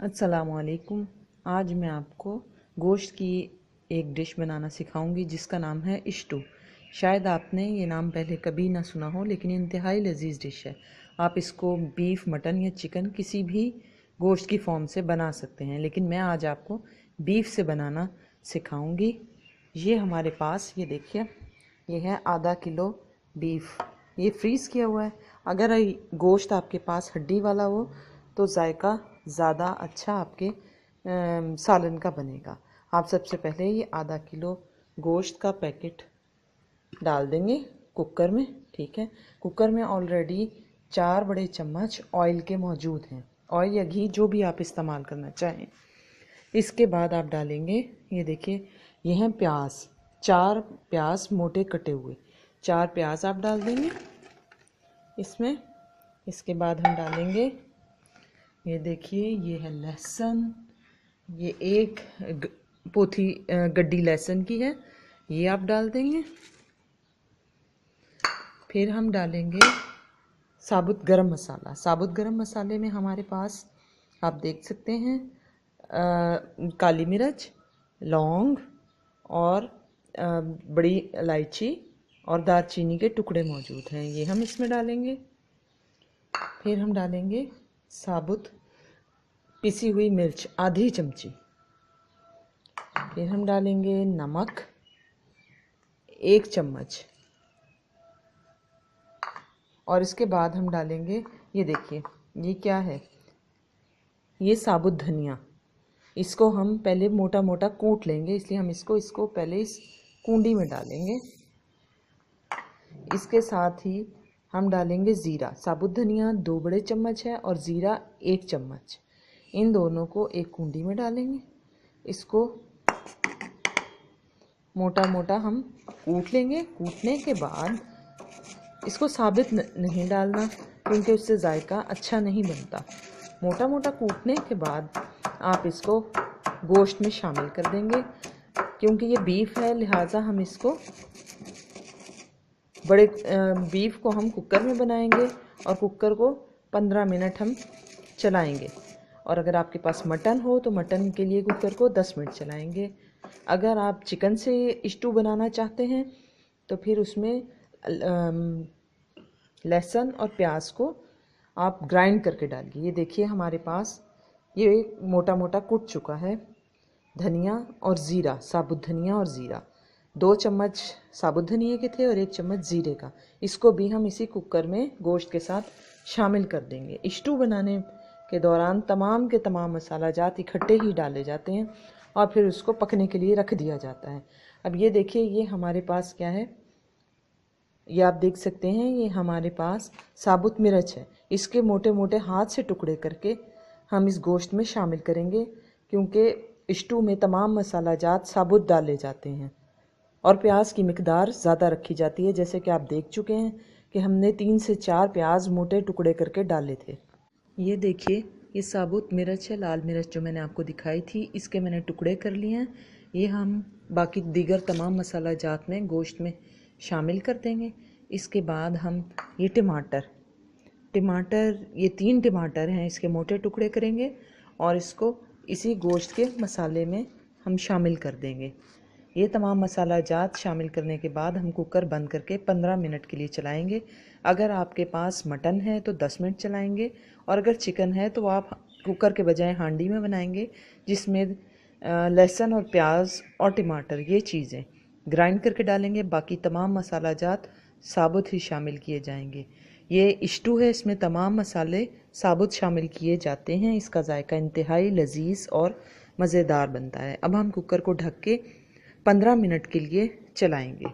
अस्सलामुअलैकुम। आज मैं आपको गोश्त की एक डिश बनाना सिखाऊंगी जिसका नाम है इश्टू। शायद आपने ये नाम पहले कभी ना सुना हो, लेकिन इंतहाई लजीज डिश है। आप इसको बीफ, मटन या चिकन किसी भी गोश्त की फॉर्म से बना सकते हैं, लेकिन मैं आज आपको बीफ से बनाना सिखाऊंगी। ये हमारे पास, ये देखिए, ये है आधा किलो बीफ। ये फ्रीज़ किया हुआ है। अगर गोश्त आपके पास हड्डी वाला हो तो जायका ज़्यादा अच्छा आपके सालन का बनेगा। आप सबसे पहले ये आधा किलो गोश्त का पैकेट डाल देंगे कुकर में। ठीक है, कुकर में ऑलरेडी 4 बड़े चम्मच ऑयल के मौजूद हैं, ऑयल या घी जो भी आप इस्तेमाल करना चाहें। इसके बाद आप डालेंगे, ये देखिए, ये हैं प्याज, 4 प्याज मोटे कटे हुए, 4 प्याज आप डाल देंगे इसमें। इसके बाद हम डालेंगे, ये देखिए, ये है लहसुन, ये एक पोथी गड्डी लहसुन की है, ये आप डाल देंगे। फिर हम डालेंगे साबुत गरम मसाला। साबुत गरम मसाले में हमारे पास आप देख सकते हैं काली मिर्च, लौंग और बड़ी इलायची और दालचीनी के टुकड़े मौजूद हैं, ये हम इसमें डालेंगे। फिर हम डालेंगे साबुत पिसी हुई मिर्च आधी चमची। फिर हम डालेंगे नमक 1 चम्मच। और इसके बाद हम डालेंगे, ये देखिए, ये क्या है, ये साबुत धनिया। इसको हम पहले मोटा मोटा कूट लेंगे, इसलिए हम इसको पहले इस कूंडी में डालेंगे। इसके साथ ही हम डालेंगे ज़ीरा। साबुत धनिया 2 बड़े चम्मच है और ज़ीरा 1 चम्मच। इन दोनों को एक कूंडी में डालेंगे। इसको मोटा मोटा हम कूट लेंगे। कूटने के बाद इसको साबित नहीं डालना, क्योंकि उससे जायका अच्छा नहीं बनता। मोटा मोटा कूटने के बाद आप इसको गोश्त में शामिल कर देंगे। क्योंकि ये बीफ है, लिहाजा हम इसको बीफ को हम कुकर में बनाएंगे और कुकर को 15 मिनट हम चलाएंगे। और अगर आपके पास मटन हो तो मटन के लिए कुकर को 10 मिनट चलाएंगे। अगर आप चिकन से स्टू बनाना चाहते हैं तो फिर उसमें लहसुन और प्याज को आप ग्राइंड करके डालिए। ये देखिए, हमारे पास ये मोटा मोटा कूट चुका है धनिया और ज़ीरा, साबुत धनिया और ज़ीरा। 2 चम्मच साबुत धनिया के थे और 1 चम्मच ज़ीरे का। इसको भी हम इसी कुकर में गोश्त के साथ शामिल कर देंगे। स्टू बनाने के दौरान तमाम के तमाम मसाला जात इकट्ठे ही डाले जाते हैं और फिर उसको पकने के लिए रख दिया जाता है। अब ये देखिए, ये हमारे पास क्या है, ये आप देख सकते हैं, ये हमारे पास साबुत मिर्च है। इसके मोटे मोटे हाथ से टुकड़े करके हम इस गोश्त में शामिल करेंगे, क्योंकि स्टू में तमाम मसाला जात साबुत डाले जाते हैं और प्याज की मिकदार ज़्यादा रखी जाती है। जैसे कि आप देख चुके हैं कि हमने 3 से 4 प्याज मोटे टुकड़े करके डाले थे। ये देखिए, ये साबुत मिर्च है, लाल मिर्च जो मैंने आपको दिखाई थी, इसके मैंने टुकड़े कर लिए हैं। ये हम बाकी दीगर तमाम मसाला जात में गोश्त में शामिल कर देंगे। इसके बाद हम ये टमाटर, ये 3 टमाटर हैं, इसके मोटे टुकड़े करेंगे और इसको इसी गोश्त के मसाले में हम शामिल कर देंगे। ये तमाम मसाला जात शामिल करने के बाद हम कुकर बंद करके 15 मिनट के लिए चलाएंगे। अगर आपके पास मटन है तो 10 मिनट चलाएंगे, और अगर चिकन है तो आप कुकर के बजाय हांडी में बनाएंगे, जिसमें लहसुन और प्याज और टमाटर ये चीज़ें ग्राइंड करके डालेंगे। बाकी तमाम मसाला जात साबुत ही शामिल किए जाएंगे। ये स्टू है, इसमें तमाम मसाले साबुत शामिल किए जाते हैं। इसका जायका इंतहाई लजीज और मज़ेदार बनता है। अब हम कुकर को ढक के 15 मिनट के लिए चलाएंगे।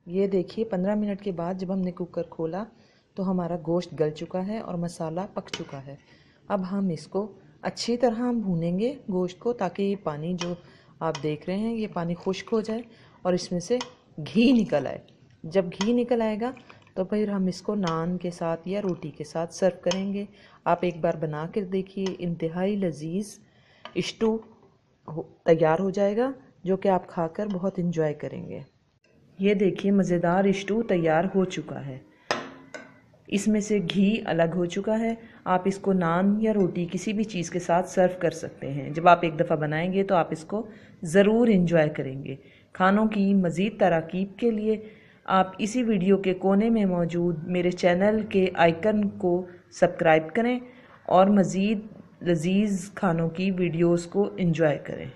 ये देखिए, 15 मिनट के बाद जब हमने कुकर खोला तो हमारा गोश्त गल चुका है और मसाला पक चुका है। अब हम इसको अच्छी तरह भूनेंगे गोश्त को, ताकि ये पानी जो आप देख रहे हैं, ये पानी खुश्क हो जाए और इसमें से घी निकल आए। जब घी निकल आएगा तो फिर हम इसको नान के साथ या रोटी के साथ सर्व करेंगे। आप एक बार बना कर देखिए, इंतहाई लजीज स्टू तैयार हो जाएगा, जो कि आप खाकर बहुत इंजॉय करेंगे। ये देखिए, मज़ेदार स्टू तैयार हो चुका है। इसमें से घी अलग हो चुका है। आप इसको नान या रोटी किसी भी चीज़ के साथ सर्व कर सकते हैं। जब आप एक दफ़ा बनाएंगे तो आप इसको ज़रूर इंजॉय करेंगे। खानों की मज़ीद तराकीब के लिए आप इसी वीडियो के कोने में मौजूद मेरे चैनल के आइकन को सब्सक्राइब करें और मज़ीद लजीज़ खानों की वीडियोस को एंजॉय करें।